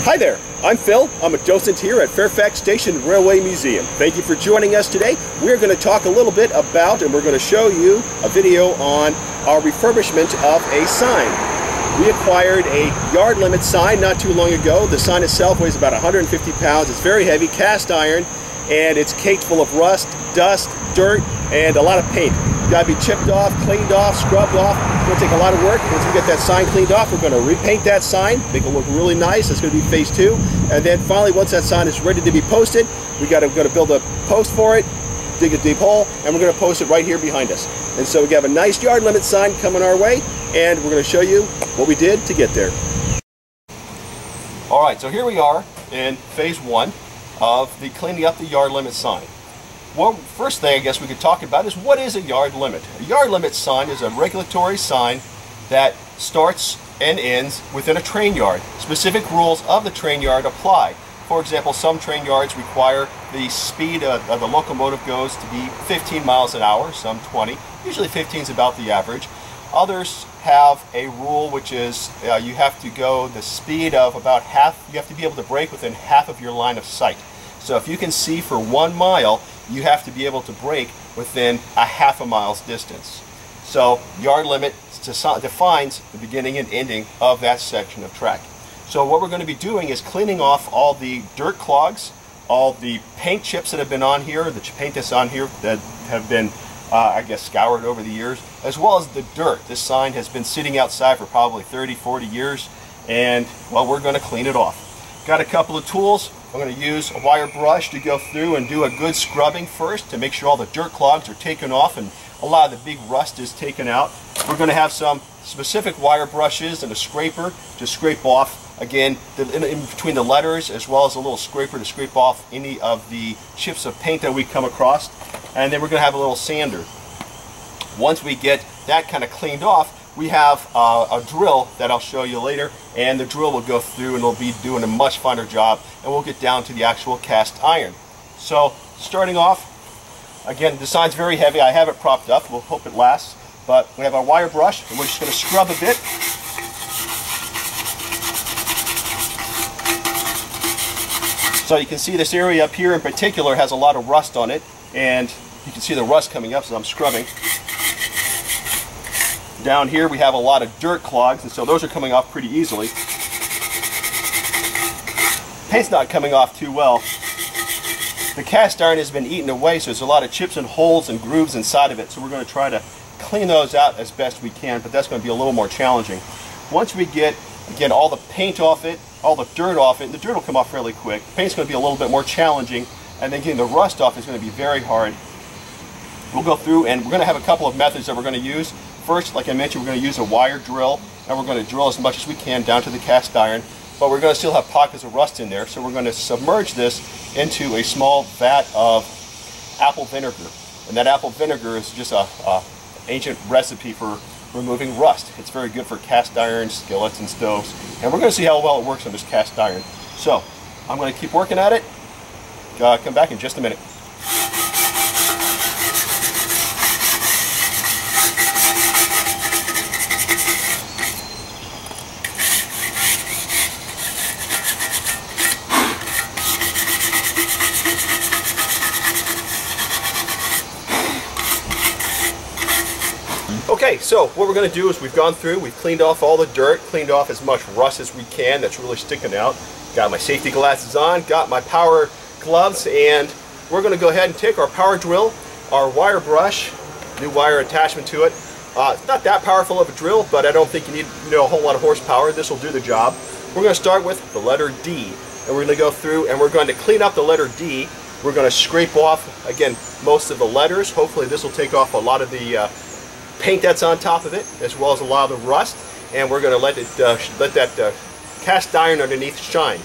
Hi there, I'm Phil. I'm a docent here at Fairfax Station Railroad Museum. Thank you for joining us today. We're going to talk a little bit about, and we're going to show you a video on our refurbishment of a sign. We acquired a yard limit sign not too long ago. The sign itself weighs about 150 pounds. It's very heavy, cast iron, and it's caked full of rust, dust, dirt, and a lot of paint. Got to be chipped off, cleaned off, scrubbed off. It's going to take a lot of work. Once we get that sign cleaned off, we're going to repaint that sign, make it look really nice. That's going to be phase 2. And then finally, once that sign is ready to be posted, we're going to build a post for it, dig a deep hole, and we're going to post it right here behind us. And so we have a nice yard limit sign coming our way, and we're going to show you what we did to get there. All right, so here we are in phase 1 of the cleaning up the yard limit sign. Well, first thing I guess we could talk about is what is a yard limit? A yard limit sign is a regulatory sign that starts and ends within a train yard. Specific rules of the train yard apply. For example, some train yards require the speed of the locomotive goes to be 15 miles an hour, some 20. Usually 15 is about the average. Others have a rule which is you have to go the speed of about half, you have to be able to brake within half of your line of sight. So if you can see for 1 mile, you have to be able to brake within a half a mile's distance. So yard limit defines the beginning and ending of that section of track. So what we're going to be doing is cleaning off all the dirt clogs, all the paint chips that have been on here, the paint that's on here that have been, I guess, scoured over the years, as well as the dirt. This sign has been sitting outside for probably 30, 40 years, and, well, we're going to clean it off. Got a couple of tools. I'm going to use a wire brush to go through and do a good scrubbing first to make sure all the dirt clogs are taken off and a lot of the big rust is taken out. We're going to have some specific wire brushes and a scraper to scrape off, again, in between the letters, as well as a little scraper to scrape off any of the chips of paint that we come across. And then we're going to have a little sander. Once we get that kind of cleaned off, we have a drill that I'll show you later, and the drill will go through and it'll be doing a much finer job, and we'll get down to the actual cast iron. So starting off, again, the sign's very heavy. I have it propped up. We'll hope it lasts. But we have our wire brush, and we're just going to scrub a bit. So you can see this area up here in particular has a lot of rust on it, and you can see the rust coming up as I'm scrubbing. Down here we have a lot of dirt clogs, and so those are coming off pretty easily. Paint's not coming off too well. The cast iron has been eaten away, so there's a lot of chips and holes and grooves inside of it, so we're going to try to clean those out as best we can, but that's going to be a little more challenging. Once we get, again, all the paint off it, all the dirt off it, and the dirt will come off fairly quick. The paint's going to be a little bit more challenging, and then getting the rust off is going to be very hard. We'll go through, and we're going to have a couple of methods that we're going to use. First, like I mentioned, we're going to use a wire drill, and we're going to drill as much as we can down to the cast iron, but we're going to still have pockets of rust in there, so we're going to submerge this into a small vat of apple vinegar. And that apple vinegar is just a ancient recipe for removing rust. It's very good for cast iron, skillets, and stoves, and we're going to see how well it works on this cast iron. So, I'm going to keep working at it. Come back in just a minute. Okay, so what we're going to do is we've gone through, we've cleaned off all the dirt, cleaned off as much rust as we can that's really sticking out. Got my safety glasses on, got my power gloves, and we're going to go ahead and take our power drill, our wire brush, new wire attachment to it. It's not that powerful of a drill, but I don't think you need a whole lot of horsepower. This will do the job. We're going to start with the letter D, and we're going to go through and we're going to clean up the letter D. We're going to scrape off, again, most of the letters. Hopefully this will take off a lot of the paint that's on top of it, as well as a lot of the rust, and we're going to let that cast iron underneath shine.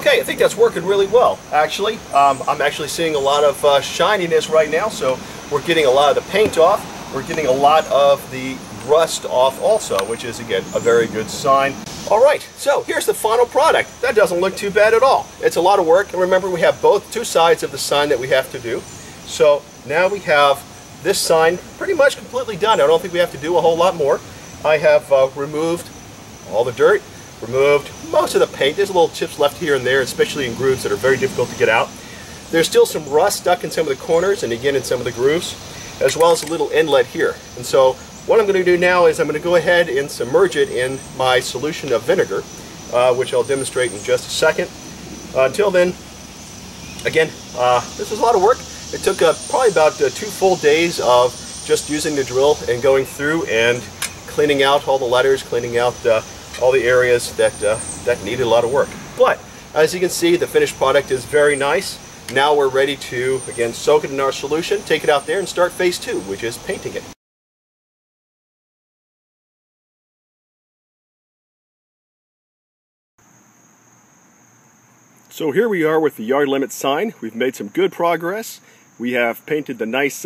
Okay, I think that's working really well, actually. I'm actually seeing a lot of shininess right now, so we're getting a lot of the paint off. We're getting a lot of the rust off also, which is, again, a very good sign. All right, so here's the final product. That doesn't look too bad at all. It's a lot of work, and remember, we have both two sides of the sign that we have to do. So now we have this sign pretty much completely done. I don't think we have to do a whole lot more. I have removed all the dirt, removed most of the paint. There's little chips left here and there, especially in grooves that are very difficult to get out. There's still some rust stuck in some of the corners and again in some of the grooves, as well as a little inlet here. And so what I'm going to do now is I'm going to go ahead and submerge it in my solution of vinegar, which I'll demonstrate in just a second. Until then, again, this was a lot of work. It took probably about 2 full days of just using the drill and going through and cleaning out all the letters, cleaning out all the areas that needed a lot of work. But as you can see, the finished product is very nice. Now we're ready to, again, soak it in our solution, take it out there and start phase 2, which is painting it. So here we are with the yard limit sign. We've made some good progress. We have painted the nice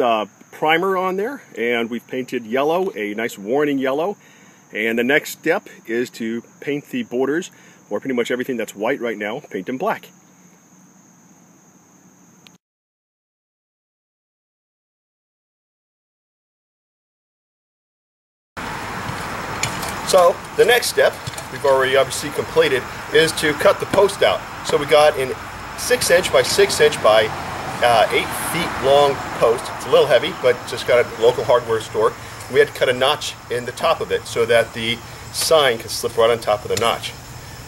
primer on there, and we've painted yellow, a nice warning yellow. And the next step is to paint the borders, or pretty much everything that's white right now, paint them black. So the next step, we've already obviously completed, is to cut the post out. So we got an 6" by 6" by 8 feet long post. It's a little heavy, but just got a local hardware store. We had to cut a notch in the top of it so that the sign could slip right on top of the notch.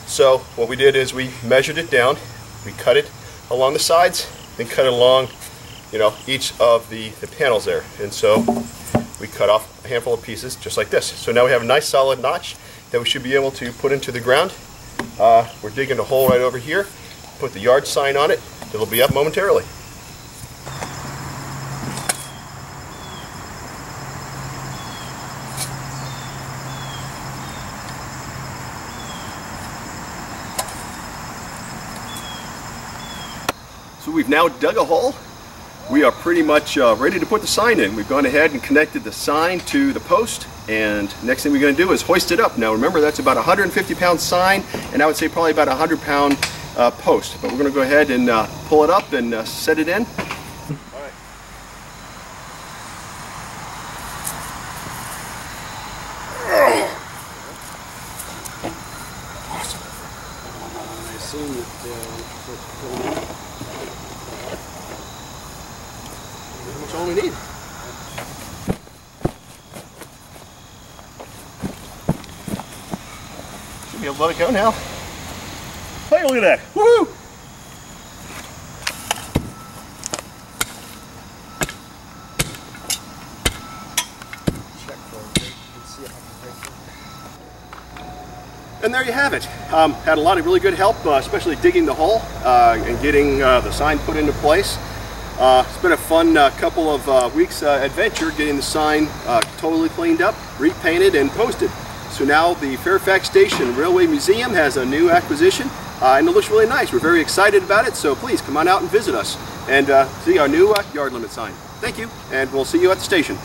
So what we did is we measured it down, we cut it along the sides, then cut it along, each of the panels there. And so we cut off a handful of pieces just like this. So now we have a nice solid notch that we should be able to put into the ground. We're digging a hole right over here, put the yard sign on it. It'll be up momentarily. So we've now dug a hole. We are pretty much ready to put the sign in. We've gone ahead and connected the sign to the post, and next thing we're going to do is hoist it up. Now remember, that's about a 150-pound sign, and I would say probably about a 100-pound post. But we're going to go ahead and pull it up and set it in. All right. Awesome. I assume that that's all we need. Should be able to let it go now. Hey, look at that! Woohoo! And there you have it. Had a lot of really good help, especially digging the hole and getting the sign put into place. It's been a fun couple of weeks adventure getting the sign totally cleaned up, repainted, and posted. So now the Fairfax Station Railroad Museum has a new acquisition, and it looks really nice. We're very excited about it, so please come on out and visit us and see our new yard limit sign. Thank you, and we'll see you at the station.